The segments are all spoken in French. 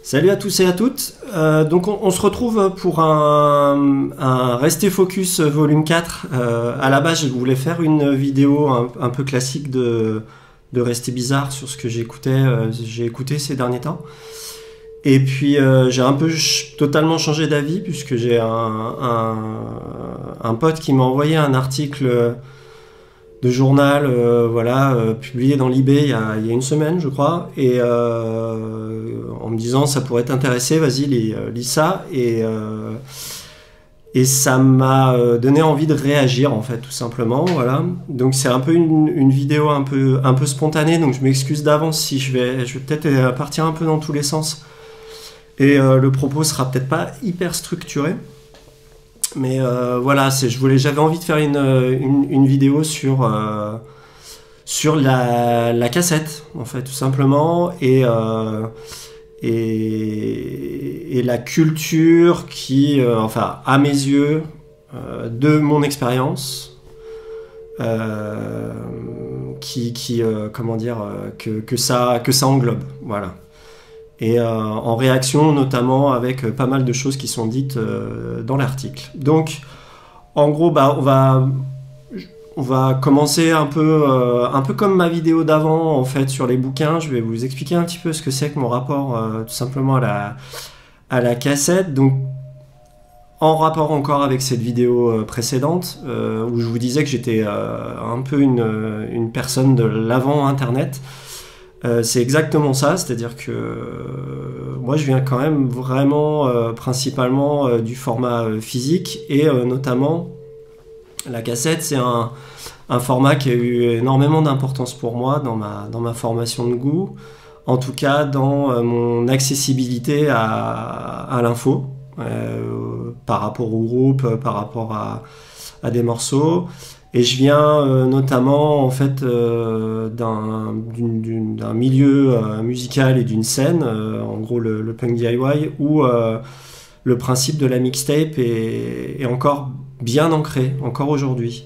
Salut à tous et à toutes. Donc on se retrouve pour un Rester Focus volume 4. À la base, je voulais faire une vidéo un peu classique de Rester Bizarre sur ce que j'ai écouté ces derniers temps. Et puis j'ai un peu totalement changé d'avis puisque j'ai un pote qui m'a envoyé un article de journal publié dans l'eBay il y a une semaine je crois, et en me disant ça pourrait t'intéresser, vas-y lis ça, et ça m'a donné envie de réagir en fait, tout simplement. Voilà, donc c'est un peu une vidéo un peu spontanée, donc je m'excuse d'avance si je vais peut-être partir un peu dans tous les sens, et le propos sera peut-être pas hyper structuré. Mais voilà, j'avais envie de faire une vidéo sur la cassette, en fait, tout simplement, et la culture qui, enfin, à mes yeux, de mon expérience, que ça englobe, voilà. Et en réaction notamment avec pas mal de choses qui sont dites dans l'article. Donc en gros, on va commencer un peu comme ma vidéo d'avant en fait sur les bouquins. Je vais vous expliquer un petit peu ce que c'est que mon rapport tout simplement à la cassette. Donc en rapport encore avec cette vidéo précédente où je vous disais que j'étais un peu une personne de l'avant internet. C'est exactement ça, c'est-à-dire que moi je viens quand même vraiment principalement du format physique, et notamment la cassette, c'est un format qui a eu énormément d'importance pour moi dans ma formation de goût, en tout cas dans mon accessibilité à l'info, par rapport au groupe, par rapport à des morceaux. Et je viens notamment en fait d'un milieu musical et d'une scène, en gros le punk DIY, où le principe de la mixtape est encore bien ancré, encore aujourd'hui.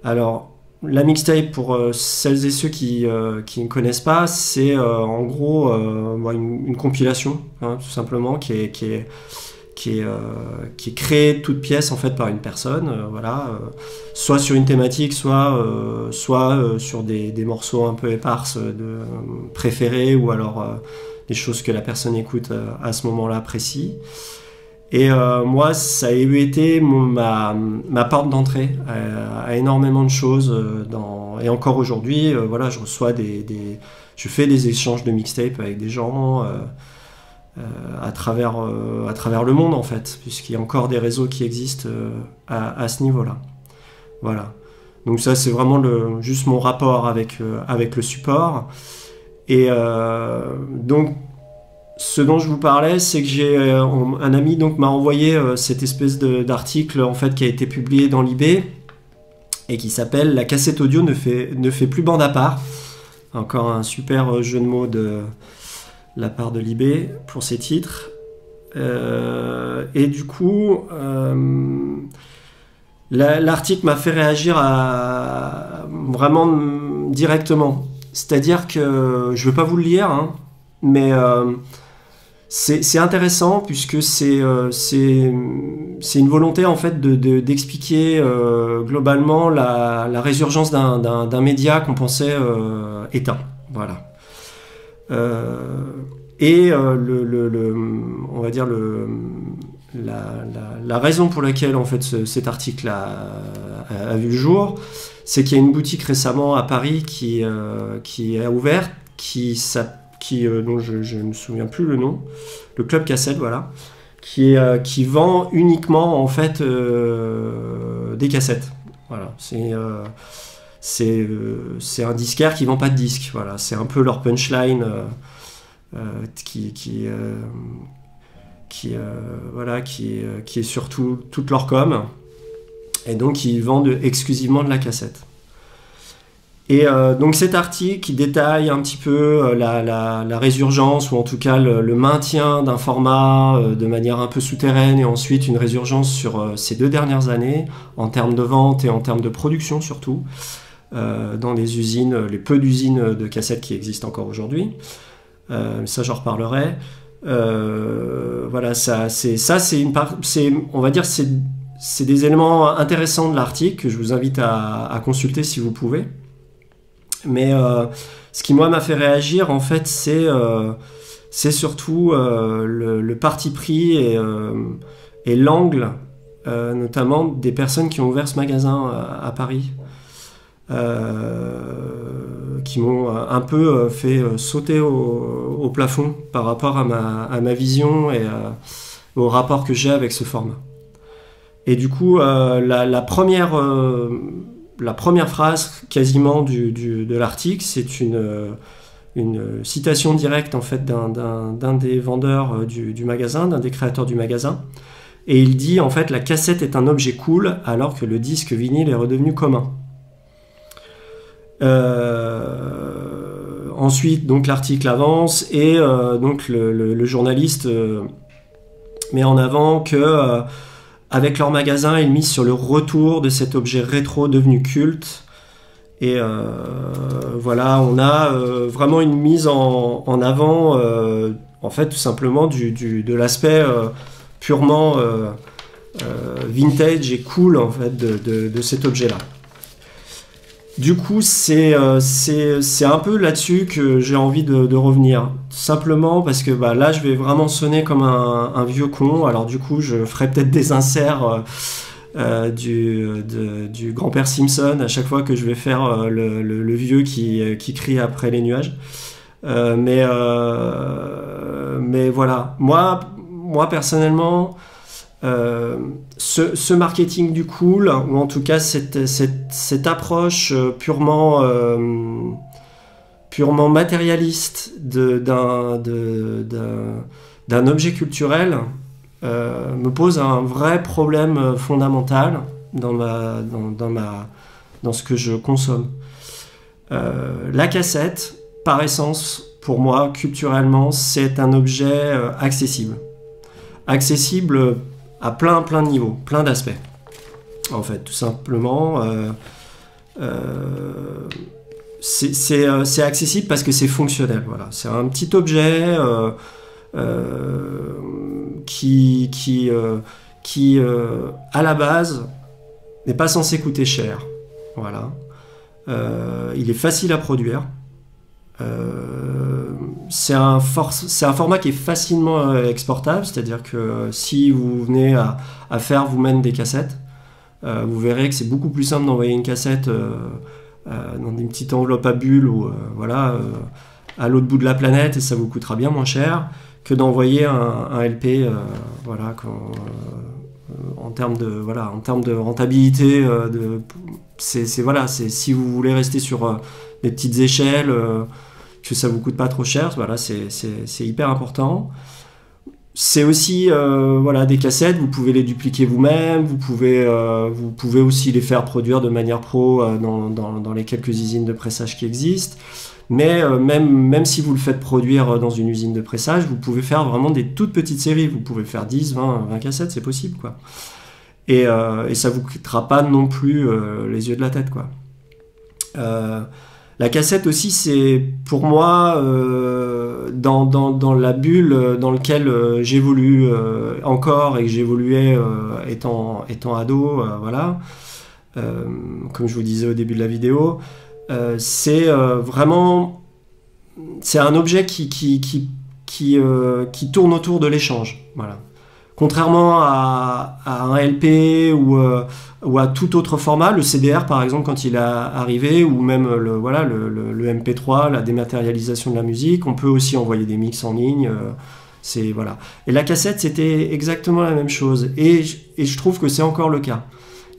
Alors la mixtape, pour celles et ceux qui ne connaissent pas, c'est en gros une compilation, hein, tout simplement, qui est créée toute pièce en fait par une personne, soit sur une thématique, soit sur des morceaux un peu éparses préférés, ou alors des choses que la personne écoute à ce moment-là précis. Et moi, ça a été ma porte d'entrée à énormément de choses, et encore aujourd'hui, je fais des échanges de mixtapes avec des gens à travers le monde en fait, puisqu'il y a encore des réseaux qui existent à ce niveau-là. Voilà. Donc ça, c'est vraiment juste mon rapport avec le support. Et donc ce dont je vous parlais, c'est que j'ai un ami donc m'a envoyé cette espèce d'article en fait qui a été publié dans l'eBay et qui s'appelle "La cassette audio ne fait plus bande à part". Encore un super jeu de mots de la part de l'eBay pour ces titres. Et du coup, l'article m'a fait réagir vraiment directement. C'est-à-dire que je ne vais pas vous le lire, hein, mais c'est intéressant puisque c'est une volonté en fait d'expliquer globalement la résurgence d'un média qu'on pensait éteint. Voilà. On va dire la raison pour laquelle en fait cet article a vu le jour, c'est qu'il y a une boutique récemment à Paris qui a ouvert, dont je ne me souviens plus le nom, le Club Cassette, voilà, qui vend uniquement en fait des cassettes. Voilà, c'est un disquaire qui vend pas de disques. Voilà, c'est un peu leur punchline qui est sur toute leur com, et donc ils vendent exclusivement de la cassette. Et donc cet article qui détaille un petit peu la résurgence, ou en tout cas le maintien d'un format de manière un peu souterraine, et ensuite une résurgence sur ces 2 dernières années en termes de vente et en termes de production surtout, dans les usines, les peu d'usines de cassettes qui existent encore aujourd'hui. Ça j'en reparlerai. Voilà, on va dire, c'est des éléments intéressants de l'article que je vous invite à consulter si vous pouvez. Mais ce qui moi m'a fait réagir en fait, c'est surtout le parti pris et l'angle, notamment des personnes qui ont ouvert ce magasin à Paris, qui m'ont un peu fait sauter au plafond par rapport à ma vision et au rapport que j'ai avec ce format. Et du coup, la première phrase quasiment de l'article, c'est une citation directe en fait d'un des vendeurs du magasin, d'un des créateurs du magasin. Et il dit en fait: la cassette est un objet cool alors que le disque vinyle est redevenu commun. Ensuite, donc l'article avance et donc le journaliste met en avant que avec leur magasin, ils misent sur le retour de cet objet rétro devenu culte. Et voilà, on a vraiment une mise en avant, en fait, tout simplement de l'aspect purement vintage et cool en fait de cet objet-là. Du coup, c'est un peu là-dessus que j'ai envie de revenir. Simplement parce que là, je vais vraiment sonner comme un vieux con. Alors du coup, je ferai peut-être des inserts du grand-père Simpson à chaque fois que je vais faire le vieux qui crie après les nuages. Mais voilà. Moi personnellement, ce marketing du cool, ou en tout cas cette approche purement matérialiste d'un objet culturel, me pose un vrai problème fondamental dans ce que je consomme. La cassette, par essence, pour moi, culturellement, c'est un objet accessible. Accessible à plein de niveaux, plein d'aspects. En fait, tout simplement, c'est accessible parce que c'est fonctionnel. Voilà. C'est un petit objet qui à la base, n'est pas censé coûter cher. Voilà. Il est facile à produire. C'est un format qui est facilement exportable, c'est-à-dire que si vous venez à faire vous-même des cassettes, vous verrez que c'est beaucoup plus simple d'envoyer une cassette dans une petite enveloppe à bulles ou à l'autre bout de la planète, et ça vous coûtera bien moins cher que d'envoyer un LP. En termes de rentabilité, c'est si vous voulez rester sur des petites échelles, que ça vous coûte pas trop cher, voilà, c'est hyper important. C'est aussi des cassettes, vous pouvez les dupliquer vous-même, vous pouvez aussi les faire produire de manière pro dans les quelques usines de pressage qui existent. Mais même si vous le faites produire dans une usine de pressage, vous pouvez faire vraiment des toutes petites séries. Vous pouvez faire 10, 20 cassettes, c'est possible, quoi. Et ça vous coûtera pas non plus les yeux de la tête, quoi. La cassette aussi, c'est pour moi dans la bulle dans laquelle j'évolue encore et que j'évoluais étant ado, voilà. Comme je vous disais au début de la vidéo, c'est vraiment un objet qui tourne autour de l'échange, voilà. Contrairement à un LP ou à tout autre format, le CDR par exemple quand il est arrivé, ou même le MP3, la dématérialisation de la musique, on peut aussi envoyer des mix en ligne. Voilà. Et la cassette, c'était exactement la même chose. Et je trouve que c'est encore le cas.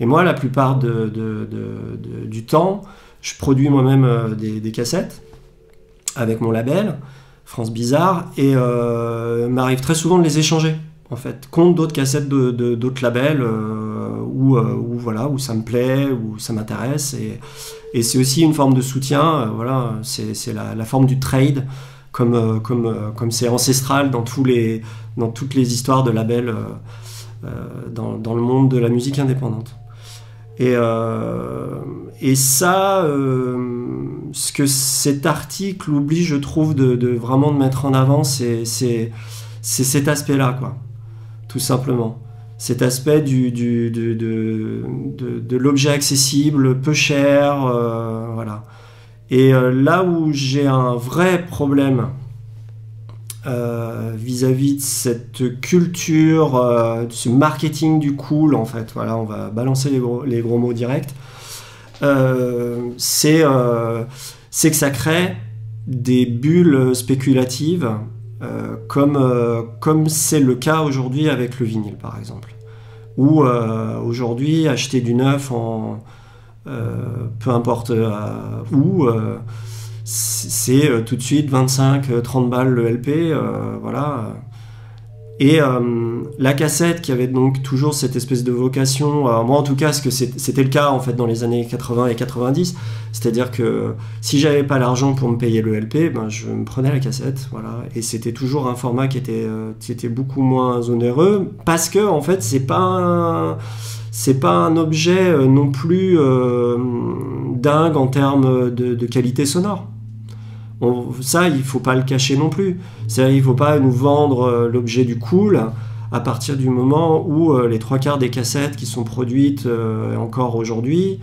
Et moi, la plupart du temps, je produis moi-même des cassettes avec mon label, France Bizarre, et m'arrive très souvent de les échanger, en fait, contre d'autres cassettes d'autres labels où ça me plaît, où ça m'intéresse. Et c'est aussi une forme de soutien, voilà, c'est la forme du trade, comme c'est ancestral dans toutes les histoires de labels dans le monde de la musique indépendante. Et ça, ce que cet article oublie, je trouve, de vraiment de mettre en avant, c'est c'est cet aspect-là, quoi, tout simplement. Cet aspect de l'objet accessible, peu cher, voilà. Et là où j'ai un vrai problème vis-à-vis de cette culture, de ce marketing du cool, en fait, voilà, on va balancer les gros mots directs, c'est que ça crée des bulles spéculatives, comme c'est le cas aujourd'hui avec le vinyle, par exemple. Ou aujourd'hui, acheter du neuf peu importe où, c'est tout de suite 25-30 balles le LP, voilà. Et la cassette qui avait donc toujours cette espèce de vocation, moi en tout cas, parce que c'était le cas en fait dans les années 80 et 90, c'est-à-dire que si j'avais pas l'argent pour me payer le LP, ben, je me prenais la cassette, voilà. Et c'était toujours un format qui était beaucoup moins onéreux, parce que en fait c'est pas un objet non plus dingue en termes de qualité sonore. Ça, il ne faut pas le cacher non plus. C'est-à-dire, il ne faut pas nous vendre l'objet du cool à partir du moment où les 3/4 des cassettes qui sont produites encore aujourd'hui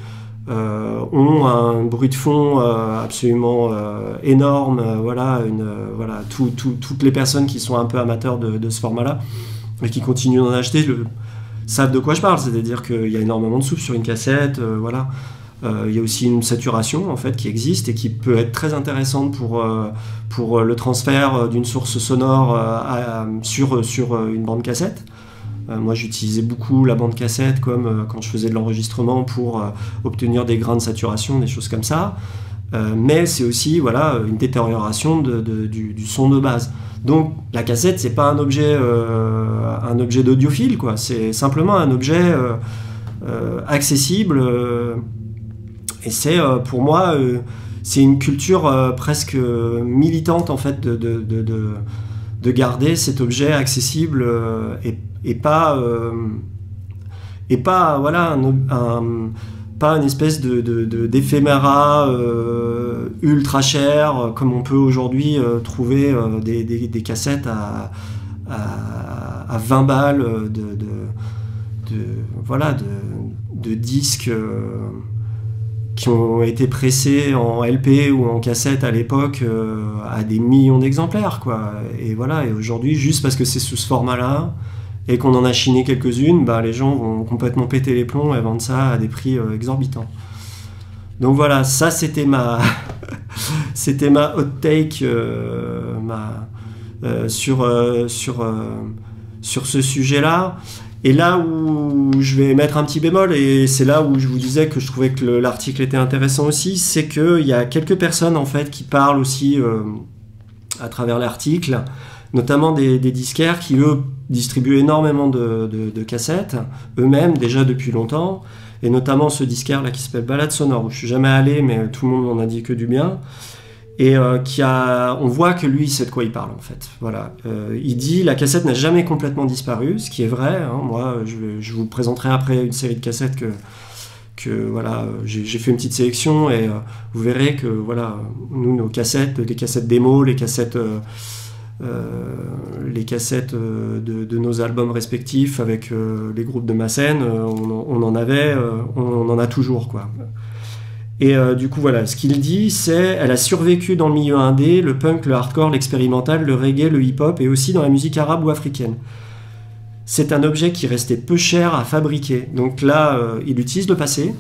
ont un bruit de fond absolument énorme. Voilà, toutes les personnes qui sont un peu amateurs de ce format-là et qui continuent d'en acheter savent de quoi je parle. C'est-à-dire qu'il y a énormément de souffle sur une cassette, voilà. Il y a aussi une saturation en fait qui existe et qui peut être très intéressante pour le transfert d'une source sonore sur une bande cassette. Moi j'utilisais beaucoup la bande cassette comme quand je faisais de l'enregistrement pour obtenir des grains de saturation, des choses comme ça. Mais c'est aussi voilà, une détérioration du son de base. Donc la cassette c'est pas un objet d'audiophile, quoi. C'est simplement un objet accessible. Et c'est pour moi c'est une culture presque militante en fait de garder cet objet accessible et pas voilà pas une espèce d'éphéméra ultra cher comme on peut aujourd'hui trouver des cassettes à 20 balles de disques qui ont été pressés en LP ou en cassette à l'époque à des millions d'exemplaires, quoi. Et voilà, et aujourd'hui, juste parce que c'est sous ce format-là et qu'on en a chiné quelques-unes, bah, les gens vont complètement péter les plombs et vendre ça à des prix exorbitants. Donc voilà, ça c'était ma c'était ma hot take sur ce sujet-là. Et là où je vais mettre un petit bémol, et c'est là où je vous disais que je trouvais que l'article était intéressant aussi, c'est qu'il y a quelques personnes en fait qui parlent aussi à travers l'article, notamment des disquaires qui eux distribuent énormément de cassettes, eux-mêmes déjà depuis longtemps, et notamment ce disquaire là qui s'appelle Balade Sonore, où je suis jamais allé mais tout le monde m'en a dit que du bien. Et on voit que lui, il sait de quoi il parle en fait. Voilà. Il dit la cassette n'a jamais complètement disparu, ce qui est vrai. Hein. Moi, je vous présenterai après une série de cassettes que voilà, j'ai fait une petite sélection et vous verrez que voilà, nous, nos cassettes, les cassettes démo, les cassettes de nos albums respectifs avec les groupes de ma scène, on en a toujours, quoi. Et du coup, voilà, ce qu'il dit, c'est elle a survécu dans le milieu indé, le punk, le hardcore, l'expérimental, le reggae, le hip-hop et aussi dans la musique arabe ou africaine. C'est un objet qui restait peu cher à fabriquer. Donc là, il utilise le passé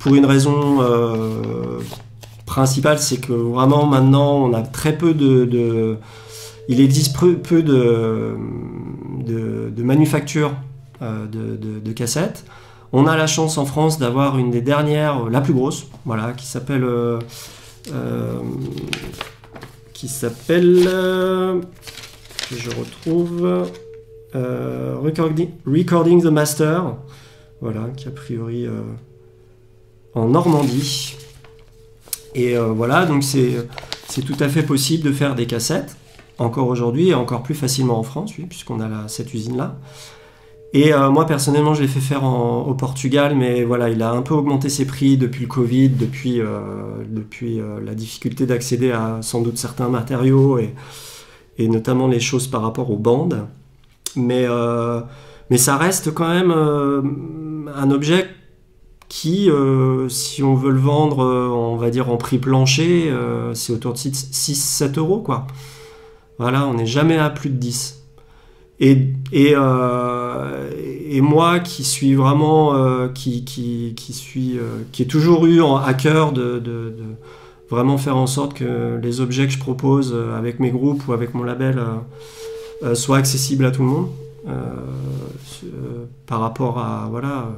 pour une raison principale, c'est que vraiment maintenant, on a très peu il existe peu de manufactures de cassettes. On a la chance en France d'avoir une des dernières, la plus grosse, voilà, qui s'appelle, que je retrouve, Recording the Master, voilà, qui a priori en Normandie. Et voilà, donc c'est tout à fait possible de faire des cassettes, encore aujourd'hui, et encore plus facilement en France, oui, puisqu'on a cette usine-là. Et moi personnellement je l'ai fait faire au Portugal, mais voilà, il a un peu augmenté ses prix depuis le Covid, depuis la difficulté d'accéder à sans doute certains matériaux et notamment les choses par rapport aux bandes. Mais ça reste quand même un objet qui, si on veut le vendre, on va dire en prix plancher, c'est autour de 6-7 euros, quoi. Voilà, on n'est jamais à plus de 10. Et moi qui suis vraiment, qui ai toujours eu à cœur de vraiment faire en sorte que les objets que je propose avec mes groupes ou avec mon label soient accessibles à tout le monde, par rapport à, voilà,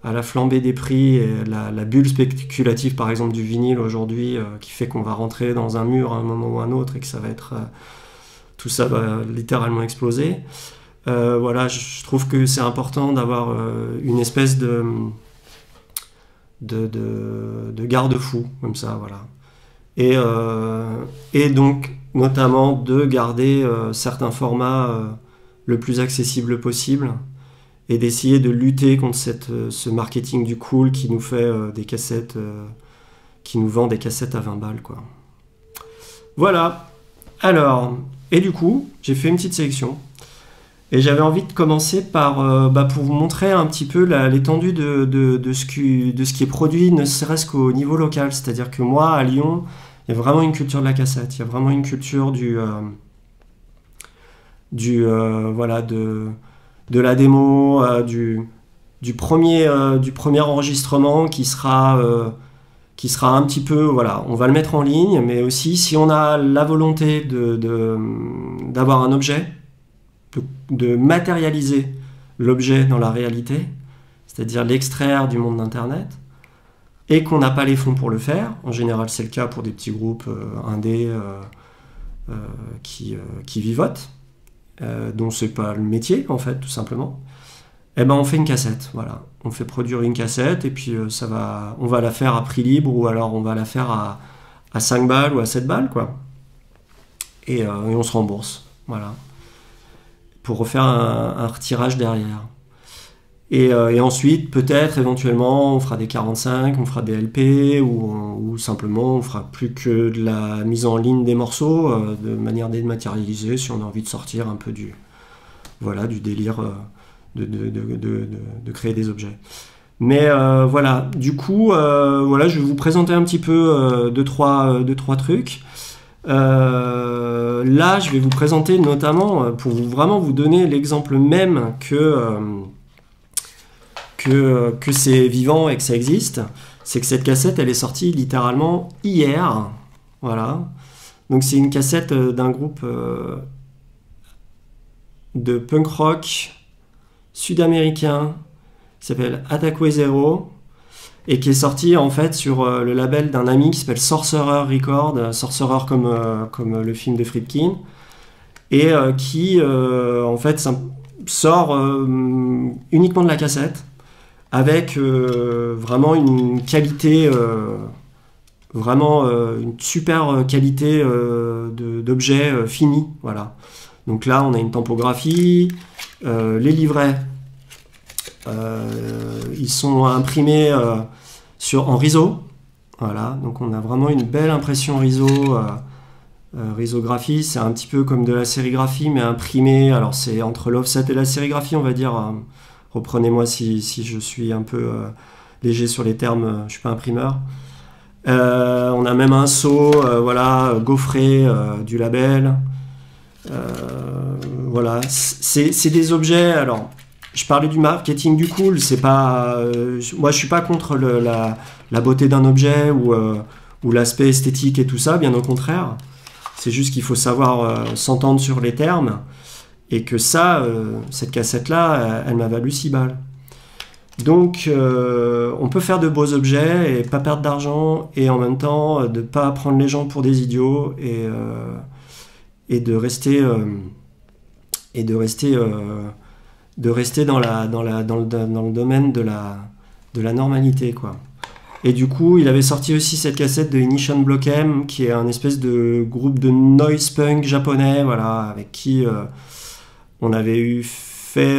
à la flambée des prix et la bulle spéculative par exemple du vinyle aujourd'hui, qui fait qu'on va rentrer dans un mur à un moment ou un autre et que ça va être... tout ça va littéralement exploser. Voilà, je trouve que c'est important d'avoir une espèce de garde-fou, comme ça, voilà. Et donc, notamment, de garder certains formats le plus accessible possible et d'essayer de lutter contre ce marketing du cool qui nous fait des cassettes, qui nous vend des cassettes à 20 balles, quoi. Voilà. Alors... Et du coup, j'ai fait une petite sélection. Et j'avais envie de commencer par, pour vous montrer un petit peu l'étendue de ce qui est produit, ne serait-ce qu'au niveau local. C'est-à-dire que moi, à Lyon, il y a vraiment une culture de la cassette. Il y a vraiment une culture voilà, de la démo, du premier enregistrement qui sera un petit peu, voilà, on va le mettre en ligne, mais aussi si on a la volonté d'avoir un objet, de matérialiser l'objet dans la réalité, c'est-à-dire l'extraire du monde d'Internet, et qu'on n'a pas les fonds pour le faire, en général c'est le cas pour des petits groupes indés qui vivotent, dont c'est pas le métier en fait, tout simplement. Eh ben on fait une cassette, voilà. On fait produire une cassette et puis on va la faire à prix libre ou alors on va la faire à 5 balles ou à 7 balles, quoi. Et on se rembourse, voilà. Pour refaire un retirage derrière. Et ensuite, peut-être, éventuellement, on fera des 45, on fera des LP ou simplement on fera plus que de la mise en ligne des morceaux de manière dématérialisée si on a envie de sortir un peu du délire... de créer des objets. Mais voilà, du coup, voilà, je vais vous présenter un petit peu deux, trois trucs. Là, je vais vous présenter notamment, pour vraiment vous donner l'exemple même que c'est vivant et que ça existe, c'est que cette cassette, elle est sortie littéralement hier. Voilà. Donc c'est une cassette d'un groupe de punk rock sud-américain qui s'appelle Attaque Zero et qui est sorti en fait sur le label d'un ami qui s'appelle Sorcerer Record, Sorcerer comme le film de Friedkin, et qui en fait sort uniquement de la cassette avec vraiment une qualité une super qualité d'objet fini, voilà. Donc là on a une tempographie, les livrets ils sont imprimés en riso, voilà, donc on a vraiment une belle impression risographie, c'est un petit peu comme de la sérigraphie mais imprimé, alors c'est entre l'offset et la sérigraphie on va dire, reprenez-moi si je suis un peu léger sur les termes, je suis pas imprimeur. On a même un seau voilà, gaufré du label, voilà, c'est des objets, alors je parlais du marketing du cool, c'est pas moi je suis pas contre la beauté d'un objet ou l'aspect esthétique et tout ça, bien au contraire, c'est juste qu'il faut savoir s'entendre sur les termes, et que cette cassette là elle m'a valu 6 balles. Donc on peut faire de beaux objets et pas perdre d'argent, et en même temps de pas prendre les gens pour des idiots, et de rester dans le domaine de la normalité, quoi. Et du coup, il avait sorti aussi cette cassette de Ignition Block M, qui est un espèce de groupe de noise punk japonais, voilà, avec qui on avait fait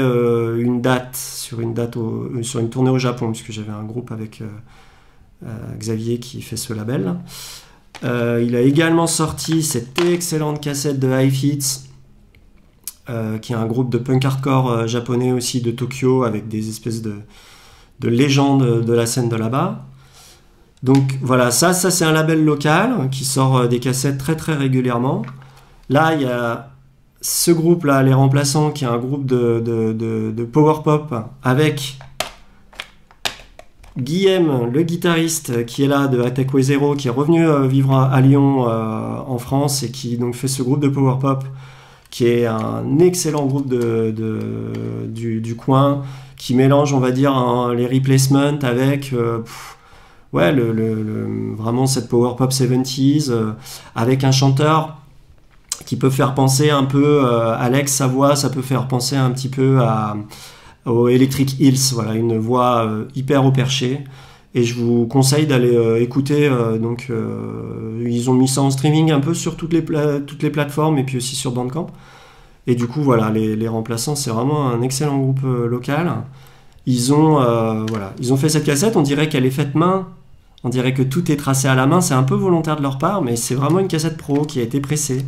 sur une tournée au Japon, puisque j'avais un groupe avec Xavier qui fait ce label. Il a également sorti cette excellente cassette de Hive Hits, qui est un groupe de punk hardcore japonais aussi de Tokyo, avec des espèces de légendes de la scène de là-bas. Donc voilà, ça c'est un label local qui sort des cassettes très très régulièrement. Là, il y a ce groupe-là, Les Remplaçants, qui est un groupe de power pop avec Guillaume, le guitariste, qui est là de Attack Way Zero, qui est revenu vivre à Lyon en France et qui donc fait ce groupe de power pop, qui est un excellent groupe du coin, qui mélange, on va dire, les replacements avec ouais, vraiment cette power pop 70s, avec un chanteur qui peut faire penser un peu, Alex, sa voix, ça peut faire penser un petit peu au Electric Hills, voilà, une voix hyper au perché. Et je vous conseille d'aller écouter, ils ont mis ça en streaming un peu sur toutes les plateformes et puis aussi sur Bandcamp. Et du coup, voilà, les Remplaçants, c'est vraiment un excellent groupe local. Ils ont fait cette cassette, on dirait qu'elle est faite main, on dirait que tout est tracé à la main, c'est un peu volontaire de leur part, mais c'est vraiment une cassette pro qui a été pressée.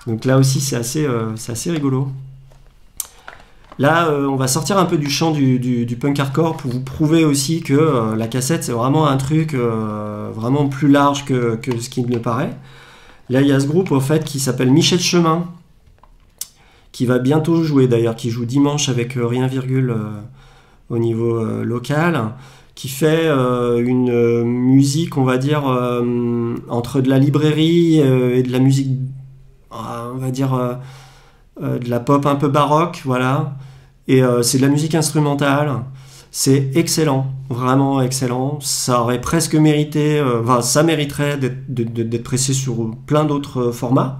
Donc là aussi, c'est assez rigolo. Là, on va sortir un peu du champ du punk hardcore pour vous prouver aussi que la cassette, c'est vraiment un truc vraiment plus large que ce qu'il ne paraît. Là, il y a ce groupe, au fait, qui s'appelle Michel Chemin, qui va bientôt jouer, d'ailleurs, qui joue dimanche avec Rien Virgule au niveau local, qui fait une musique, on va dire, entre de la librairie et de la musique, on va dire, de la pop un peu baroque, voilà. Et c'est de la musique instrumentale. C'est excellent, vraiment excellent. Ça aurait presque mérité, ça mériterait d'être pressé sur plein d'autres formats.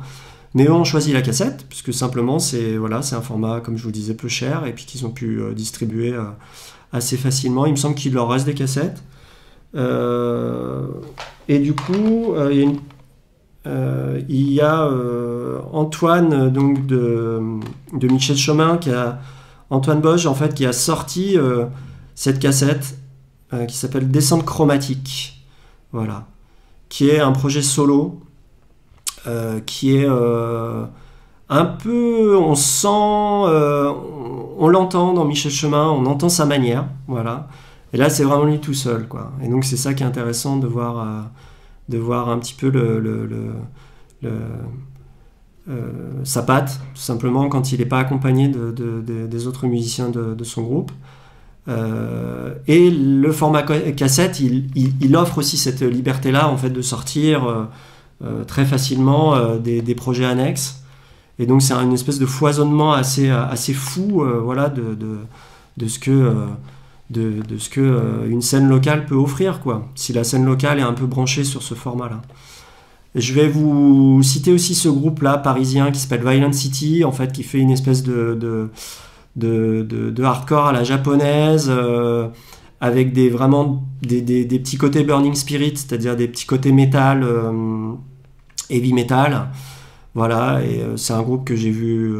Mais eux ont choisi la cassette, puisque simplement c'est un format, comme je vous disais, peu cher, et puis qu'ils ont pu distribuer assez facilement. Il me semble qu'il leur reste des cassettes. Et du coup, il y a Antoine donc de Michel Chemin, Antoine Bosch, en fait, qui a sorti cette cassette qui s'appelle Descente chromatique, voilà, qui est un projet solo, qui est un peu, on sent, on l'entend dans Michel Chemin, on entend sa manière, voilà. Et là, c'est vraiment lui tout seul, quoi. Et donc, c'est ça qui est intéressant de voir un petit peu sa patte, tout simplement, quand il n'est pas accompagné des autres musiciens de son groupe. Et le format cassette, il offre aussi cette liberté-là, en fait, de sortir très facilement des projets annexes. Et donc, c'est une espèce de foisonnement assez fou, voilà, de ce que une scène locale peut offrir, quoi, si la scène locale est un peu branchée sur ce format-là. Je vais vous citer aussi ce groupe-là, parisien, qui s'appelle Violent City, en fait, qui fait une espèce de hardcore à la japonaise, avec vraiment des petits côtés Burning Spirit, c'est-à-dire des petits côtés métal, heavy metal. Voilà, et c'est un groupe que j'ai vu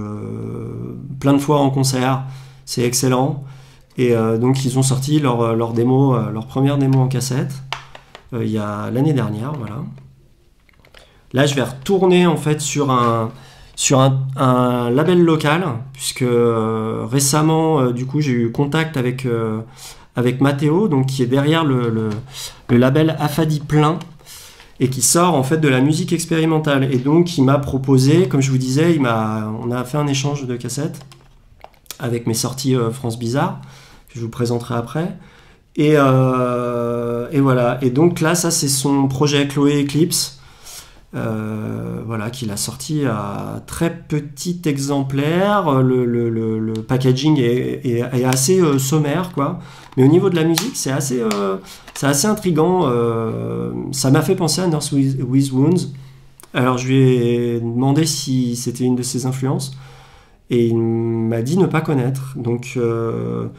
plein de fois en concert, c'est excellent. Et donc ils ont sorti leur démo, leur première démo en cassette, il y a l'année dernière, voilà. Là, je vais retourner en fait sur un label local, puisque récemment, du coup, j'ai eu contact avec Mathéo, donc qui est derrière le label Afadi Plein, et qui sort en fait de la musique expérimentale. Et donc, il m'a proposé, comme je vous disais, on a fait un échange de cassettes avec mes sorties France Bizarre, que je vous présenterai après. Et voilà. Et donc là, ça, c'est son projet Chloé Eclipse. Voilà, qu'il a sorti à très petit exemplaire. Le packaging est assez sommaire, quoi. Mais au niveau de la musique, c'est assez intriguant. Ça m'a fait penser à Nurse with Wounds. Alors je lui ai demandé si c'était une de ses influences, et il m'a dit ne pas connaître. Donc je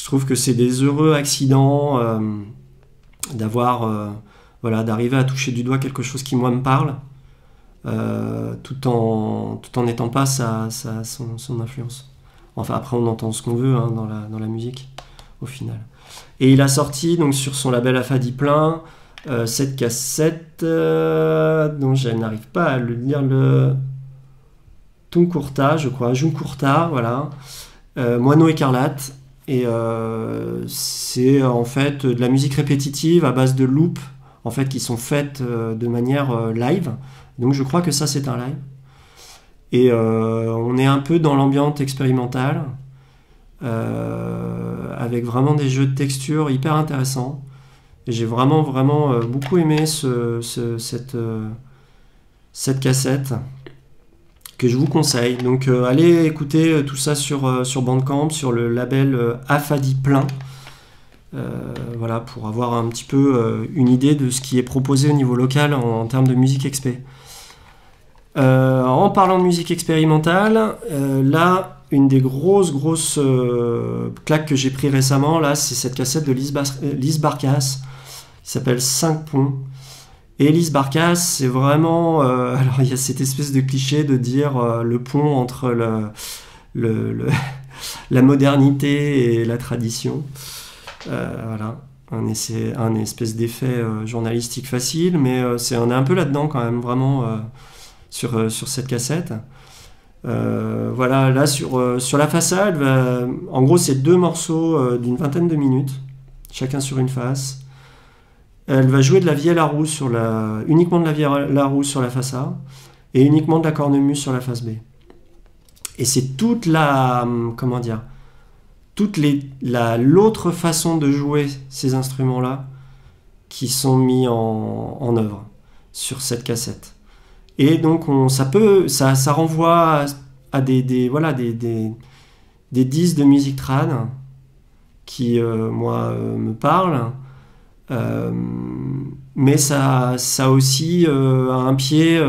trouve que c'est des heureux accidents d'arriver à toucher du doigt quelque chose qui moi me parle, tout en n'étant pas son influence. Enfin, après on entend ce qu'on veut, hein, dans la musique au final. Et il a sorti donc sur son label Afadi Plein Cette cassette, dont je n'arrive pas à le lire, le Tunkurta, je crois, Junkurta, voilà. Moineau écarlate. Et c'est en fait de la musique répétitive à base de loops, en fait, qui sont faites de manière live. Donc je crois que ça, c'est un live. Et on est un peu dans l'ambiance expérimentale, avec vraiment des jeux de texture hyper intéressants. Et j'ai vraiment beaucoup aimé cette cassette que je vous conseille. Donc allez écouter tout ça sur Bandcamp, sur le label Afadi Plein. Voilà, pour avoir un petit peu une idée de ce qui est proposé au niveau local en termes de musique expé. En parlant de musique expérimentale, là, une des grosses claques que j'ai pris récemment, là, c'est cette cassette de Lise Barkas, qui s'appelle 5 ponts. Et Lise Barkas, c'est vraiment... alors, il y a cette espèce de cliché de dire le pont entre la modernité et la tradition. Voilà, un espèce d'effet journalistique facile, mais on est un peu là-dedans quand même, vraiment, sur cette cassette. Voilà, là, sur la façade, en gros, c'est 2 morceaux d'une vingtaine de minutes, chacun sur une face. Elle va jouer de la vielle à roue uniquement de la vielle à roue sur la face A et uniquement de la cornemuse sur la face B. Et c'est toute l'autre façon de jouer ces instruments-là qui sont mis en œuvre sur cette cassette. Et donc ça renvoie à des disques de musique trad qui moi me parlent. Mais ça a aussi un pied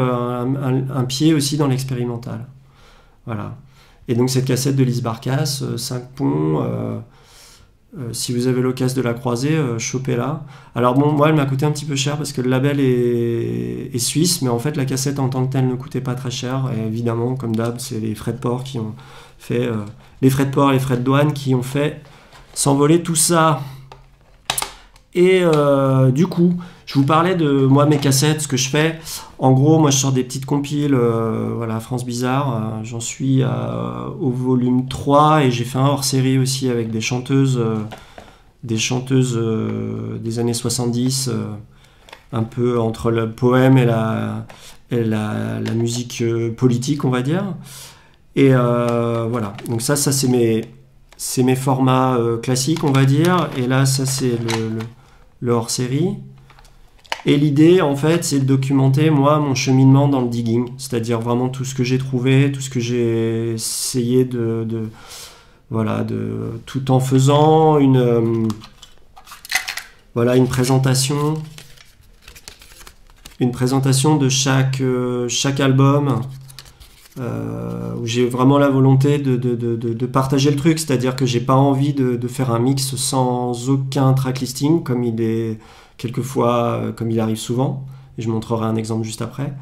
aussi dans l'expérimental. Voilà. Et donc cette cassette de Lise Barkas, 5 ponts, si vous avez l'occasion de la croiser, chopez-la. Alors bon, moi elle m'a coûté un petit peu cher parce que le label est suisse, mais en fait la cassette en tant que telle ne coûtait pas très cher. Et évidemment, comme d'hab, c'est les frais de port qui ont fait les frais de port et les frais de douane qui ont fait s'envoler tout ça. Et du coup, je vous parlais de moi, mes cassettes, ce que je fais. En gros, moi je sors des petites compiles, voilà, France Bizarre. J'en suis au volume 3 et j'ai fait un hors-série aussi avec des chanteuses des années 70, un peu entre le poème et la musique politique, on va dire. Et voilà, donc ça c'est mes formats classiques, on va dire. Et là, ça c'est le hors-série. Et l'idée, en fait, c'est de documenter, moi, mon cheminement dans le digging. C'est-à-dire vraiment tout ce que j'ai trouvé, tout ce que j'ai essayé tout en faisant une présentation de chaque album, où j'ai vraiment la volonté de partager le truc. C'est-à-dire que j'ai pas envie de faire un mix sans aucun track listing, comme il est quelquefois, comme il arrive souvent, et je montrerai un exemple juste après.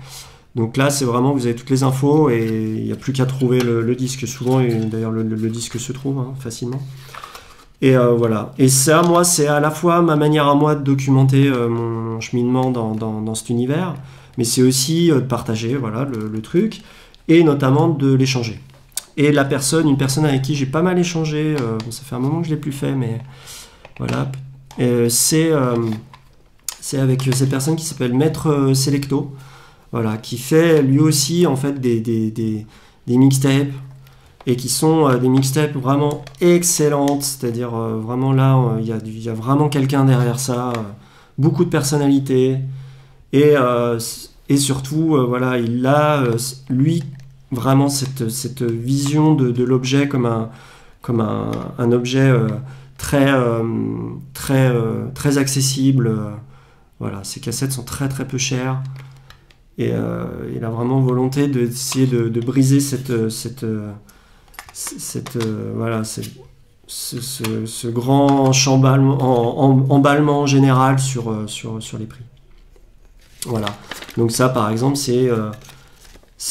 Donc là, c'est vraiment, vous avez toutes les infos, et il n'y a plus qu'à trouver le disque souvent, et d'ailleurs le disque se trouve facilement. Et voilà. Et ça, moi, c'est à la fois ma manière à moi de documenter mon cheminement dans cet univers, mais c'est aussi de partager le truc, et notamment de l'échanger. Et une personne avec qui j'ai pas mal échangé, ça fait un moment que je ne l'ai plus fait, mais voilà, c'est avec cette personne qui s'appelle Maître Selecto, voilà, qui fait lui aussi en fait des mixtapes, et qui sont des mixtapes vraiment excellentes, c'est-à-dire vraiment là, il y a vraiment quelqu'un derrière ça, beaucoup de personnalité, et surtout, voilà, il a, lui, vraiment cette vision de l'objet comme un objet très accessible. Voilà, ces cassettes sont très très peu chères, et il a vraiment volonté d'essayer de briser ce grand emballement général sur les prix. Voilà. Donc ça, par exemple, c'est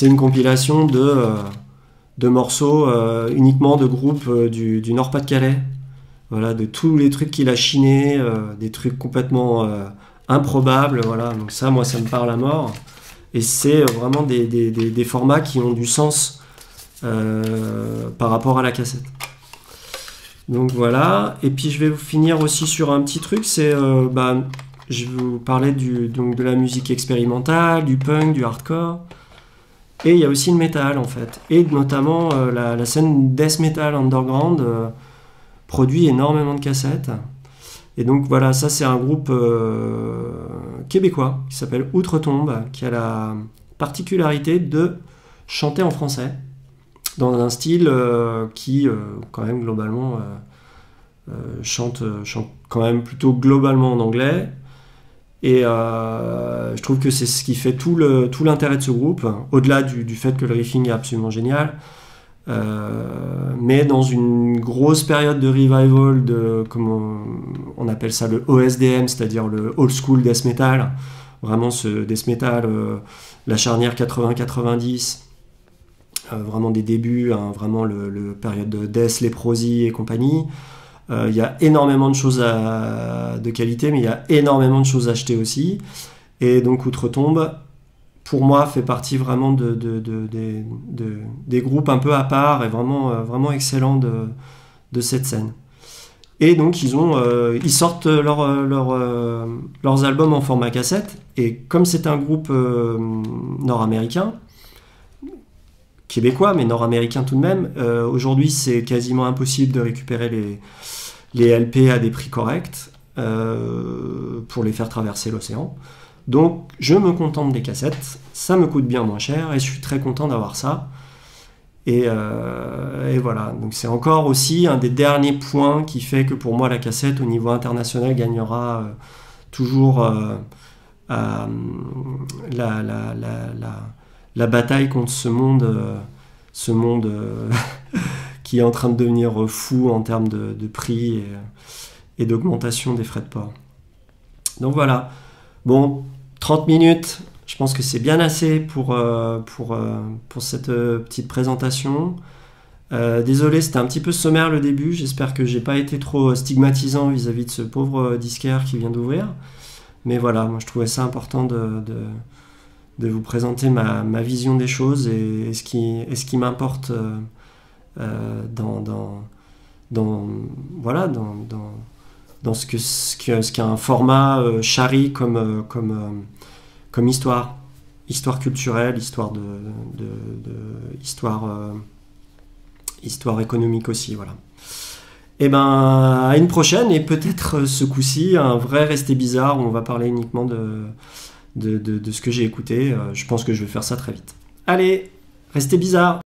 une compilation de morceaux uniquement de groupes du Nord-Pas-de-Calais. Voilà, de tous les trucs qu'il a chinés, des trucs complètement improbable, voilà. Donc ça, moi, ça me parle à mort. Et c'est vraiment des formats qui ont du sens par rapport à la cassette. Donc voilà. Et puis je vais vous finir aussi sur un petit truc, c'est je vais vous parler donc de la musique expérimentale, du punk, du hardcore. Et il y a aussi le métal en fait. Et notamment la scène death metal underground produit énormément de cassettes. Et donc voilà, ça c'est un groupe québécois qui s'appelle Outre-Tombe, qui a la particularité de chanter en français, dans un style qui quand même globalement chante quand même plutôt globalement en anglais. Et je trouve que c'est ce qui fait tout l'intérêt de ce groupe, au-delà du fait que le riffing est absolument génial. Mais dans une grosse période de revival, comme on appelle ça le OSDM, c'est-à-dire le old school death metal, vraiment ce death metal, la charnière 80-90, vraiment des débuts, hein, vraiment le période de Death, Leprosy et compagnie. Il y a énormément de choses de qualité, mais il y a énormément de choses achetées aussi. Et donc Outre-Tombe, pour moi, fait partie vraiment des groupes un peu à part et vraiment excellents de cette scène. Et donc ils sortent leurs albums en format cassette. Et comme c'est un groupe nord-américain, québécois, mais nord-américain tout de même, aujourd'hui c'est quasiment impossible de récupérer les LP à des prix corrects pour les faire traverser l'océan. Donc je me contente des cassettes, ça me coûte bien moins cher et je suis très content d'avoir ça. Et voilà, donc c'est encore aussi un des derniers points qui fait que pour moi la cassette au niveau international gagnera toujours la bataille contre ce monde qui est en train de devenir fou en termes de prix et d'augmentation des frais de port. Donc voilà, bon, 30 minutes, je pense que c'est bien assez pour cette petite présentation. Désolé, c'était un petit peu sommaire le début, j'espère que j'ai pas été trop stigmatisant vis-à-vis de ce pauvre disquaire qui vient d'ouvrir. Mais voilà, moi je trouvais ça important de vous présenter ma vision des choses et ce qui m'importe dans ce qu'un format charrie comme histoire culturelle, histoire histoire économique aussi, voilà. Et ben à une prochaine et peut-être ce coup-ci un vrai Resté Bizarre où on va parler uniquement de ce que j'ai écouté. Je pense que je vais faire ça très vite. Allez, Restez bizarre.